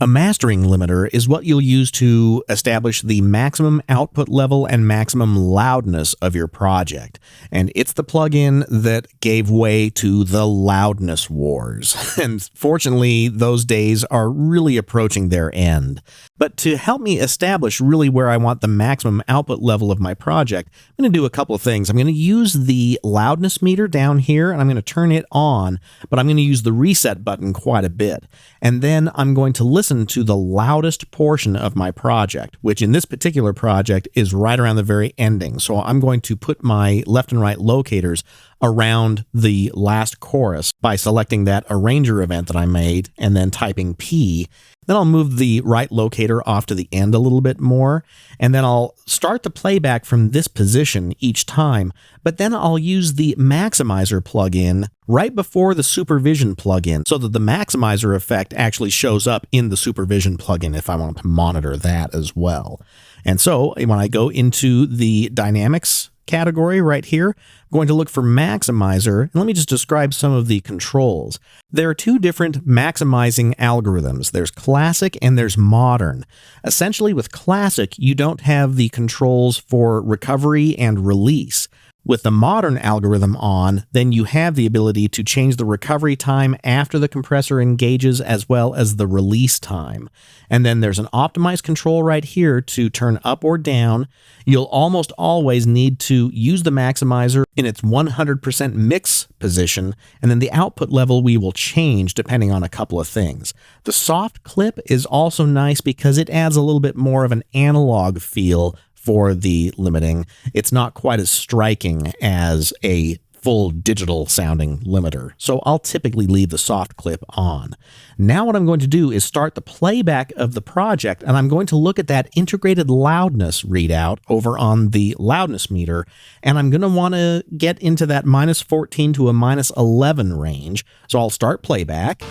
A mastering limiter is what you'll use to establish the maximum output level and maximum loudness of your project. And it's the plugin that gave way to the loudness wars. And fortunately, those days are really approaching their end. But to help me establish really where I want the maximum output level of my project, I'm going to do a couple of things. I'm going to use the loudness meter down here, and I'm going to turn it on, but I'm going to use the reset button quite a bit. And then I'm going to listen to the loudest portion of my project, which in this particular project is right around the very ending. So I'm going to put my left and right locators around the last chorus by selecting that arranger event that I made and then typing P. Then I'll move the right locator off to the end a little bit more, and then I'll start the playback from this position each time, but then I'll use the maximizer plugin right before the supervision plugin so that the maximizer effect actually shows up in the supervision plugin if I want to monitor that as well. And so when I go into the dynamics category right here, I'm going to look for maximizer, and let me just describe some of the controls. There are two different maximizing algorithms. There's classic and there's modern. Essentially with classic, you don't have the controls for recovery and release. With the modern algorithm on, then you have the ability to change the recovery time after the compressor engages as well as the release time. And then there's an optimized control right here to turn up or down. You'll almost always need to use the maximizer in its 100% mix position, and then the output level we will change depending on a couple of things. The soft clip is also nice because it adds a little bit more of an analog feel for the limiting. It's not quite as striking as a full digital sounding limiter. So I'll typically leave the soft clip on. Now what I'm going to do is start the playback of the project, and I'm going to look at that integrated loudness readout over on the loudness meter, and I'm going to want to get into that -14 to a -11 range. So I'll start playback.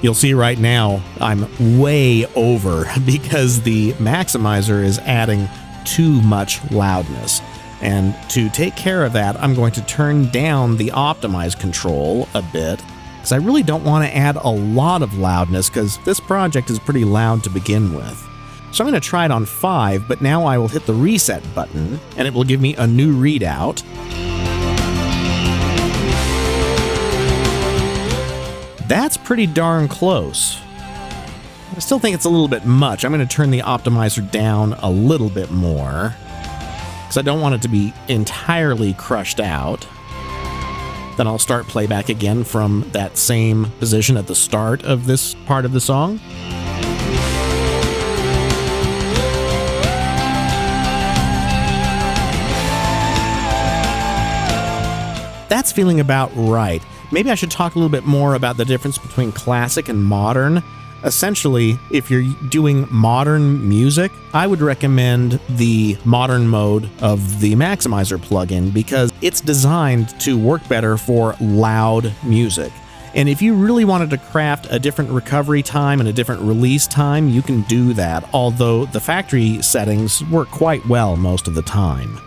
You'll see right now I'm way over because the maximizer is adding too much loudness. And to take care of that, I'm going to turn down the optimize control a bit because I really don't want to add a lot of loudness because this project is pretty loud to begin with. So I'm going to try it on 5, but now I will hit the reset button and it will give me a new readout. That's pretty darn close. I still think it's a little bit much. I'm going to turn the optimizer down a little bit more because I don't want it to be entirely crushed out. Then I'll start playback again from that same position at the start of this part of the song. That's feeling about right. Maybe I should talk a little bit more about the difference between classic and modern. Essentially, if you're doing modern music, I would recommend the modern mode of the maximizer plugin because it's designed to work better for loud music. And if you really wanted to craft a different recovery time and a different release time, you can do that, although the factory settings work quite well most of the time.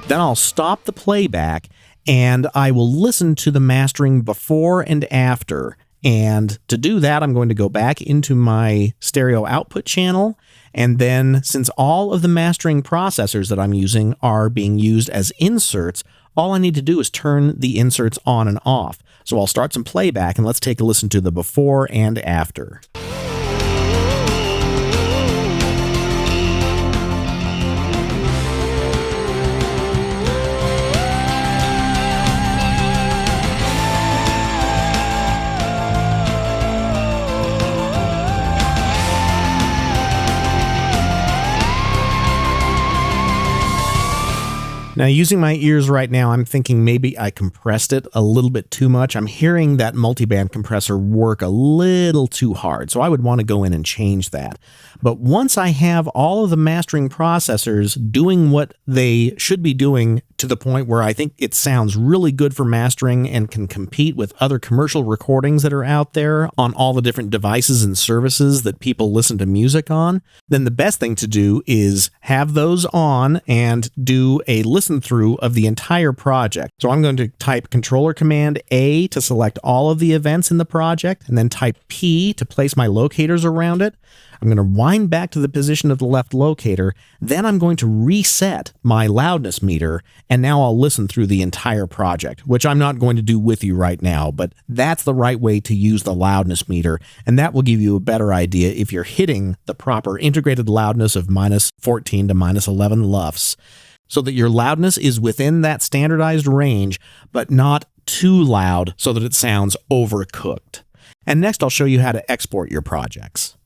Then I'll stop the playback and I will listen to the mastering before and after. And to do that, I'm going to go back into my stereo output channel. And then since all of the mastering processors that I'm using are being used as inserts, all I need to do is turn the inserts on and off. So I'll start some playback and let's take a listen to the before and after. Now, using my ears right now, I'm thinking maybe I compressed it a little bit too much. I'm hearing that multiband compressor work a little too hard, so I would want to go in and change that. But once I have all of the mastering processors doing what they should be doing to the point where I think it sounds really good for mastering and can compete with other commercial recordings that are out there on all the different devices and services that people listen to music on, then the best thing to do is have those on and do a listen listen through of the entire project. So I'm going to type Controller Command A to select all of the events in the project, and then type P to place my locators around it. I'm going to wind back to the position of the left locator. Then I'm going to reset my loudness meter, and now I'll listen through the entire project, which I'm not going to do with you right now, but that's the right way to use the loudness meter, and that will give you a better idea if you're hitting the proper integrated loudness of -14 to -11 LUFS, so that your loudness is within that standardized range, but not too loud so that it sounds overcooked. And next I'll show you how to export your projects.